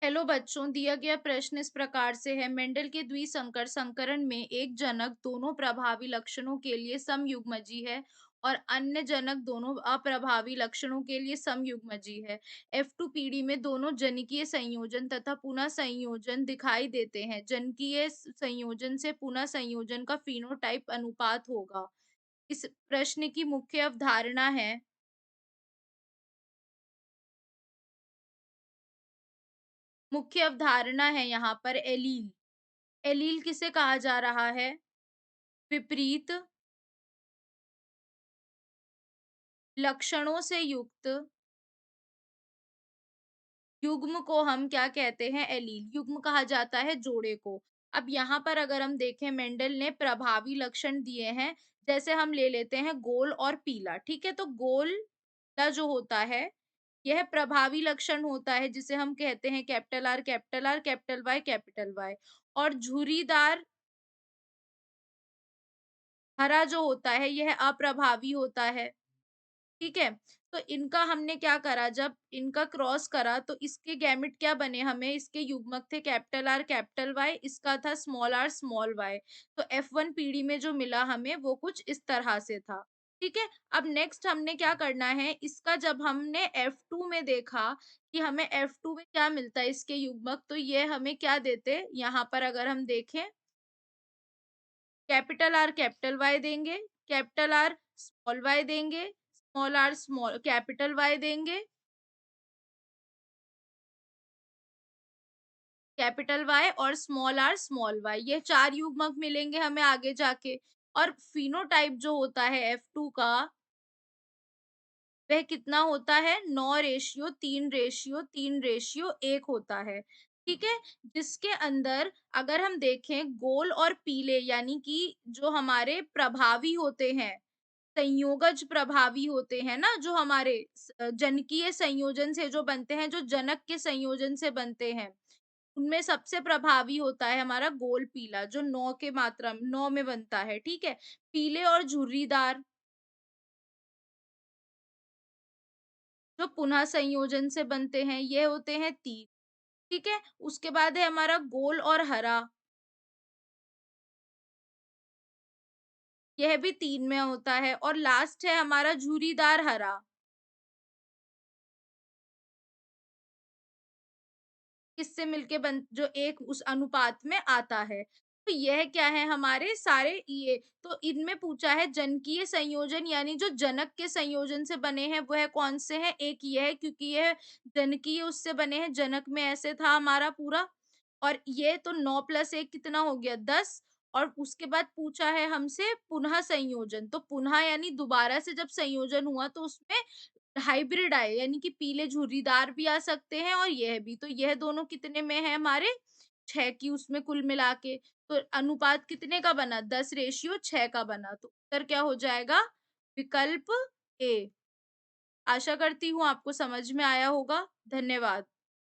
Hello बच्चों, दिया गया प्रश्न इस प्रकार से है। मेंडल के द्विसंकर संकरण में एक जनक दोनों प्रभावी लक्षणों के लिए समयुग्मजी है और अन्य जनक दोनों अप्रभावी लक्षणों के लिए समयुग्मजी है। F2 पीढ़ी में दोनों जनिकीय संयोजन तथा पुनः संयोजन दिखाई देते हैं। जनिकीय संयोजन से पुनः संयोजन का फिनोटाइप अनुपात होगा। इस प्रश्न की मुख्य अवधारणा है। मुख्य अवधारणा है यहाँ पर एलील। एलील किसे कहा जा रहा है? विपरीत लक्षणों से युक्त युग्म को हम क्या कहते हैं? एलील। युग्म कहा जाता है जोड़े को। अब यहाँ पर अगर हम देखें, मेंडल ने प्रभावी लक्षण दिए हैं, जैसे हम ले लेते हैं गोल और पीला, ठीक है? तो गोल का जो होता है, यह प्रभावी लक्षण होता है जिसे हम कहते हैं capital R, capital R, capital Y, capital Y. और झुर्रीदार हरा जो होता है, यह अप्रभावी होता है। ठीक है? तो इनका हमने क्या करा, जब इनका क्रॉस करा तो इसके गैमेट क्या बने, हमें इसके युग्मक थे कैपिटल आर कैपिटल वाई, इसका था स्मॉल आर स्मॉल वाई। तो F1 पीढ़ी में जो मिला हमें वो कुछ इस तरह से था। ठीक है? अब नेक्स्ट हमने क्या करना है, इसका जब हमने F2 में देखा कि हमें F2 में क्या मिलता है इसके युग्मक, तो ये हमें क्या देते, यहाँ पर अगर हम देखें, कैपिटल आर कैपिटल वाई देंगे, कैपिटल आर स्मॉल वाई देंगे, small R small capital Y देंगे, कैपिटल वाई और स्मॉल आर स्मॉल वाई। ये 4 युग्मक मिलेंगे हमें आगे जाके। और फिनोटाइप जो होता है F2 का, वह कितना होता है? 9:3:3:1 होता है। ठीक है? जिसके अंदर अगर हम देखें गोल और पीले, यानी कि जो हमारे प्रभावी होते हैं, संयोगज प्रभावी होते हैं ना, जो हमारे जनिकीय संयोजन से जो बनते हैं, जो जनक के संयोजन से बनते हैं, उनमें सबसे प्रभावी होता है हमारा गोल पीला, जो 9 के मात्रा 9 में बनता है। ठीक है? पीले और झुर्रीदार जो पुनः संयोजन से बनते हैं, ये होते हैं 3। ठीक है? उसके बाद है हमारा गोल और हरा, यह भी 3 में होता है। और लास्ट है हमारा झुर्रीदार हरा, किससे मिलके बन जो एक उस अनुपात में आता है। तो यह क्या है, हमारे सारे ये तो इनमें पूछा है जन-कीय संयोजन, यानी जो जनक के संयोजन से बने हैं वह कौन से हैं? एक ये है, क्योंकि यह जनकीय उससे बने हैं, जनक में ऐसे था हमारा पूरा। और ये तो 9 प्लस 1 कितना हो गया? 10। और उसके बाद पूछा है हमसे पुनः संयोजन, तो पुनः यानी दोबारा से जब संयोजन हुआ तो उसमें हाइब्रिड आए, यानी कि पीले झुर्रीदार भी आ सकते हैं और यह भी। तो यह दोनों कितने में है हमारे? 6 की उसमें कुल मिला के। तो अनुपात कितने का बना? 10:6 का बना। तो उत्तर क्या हो जाएगा? विकल्प ए। आशा करती हूँ आपको समझ में आया होगा। धन्यवाद।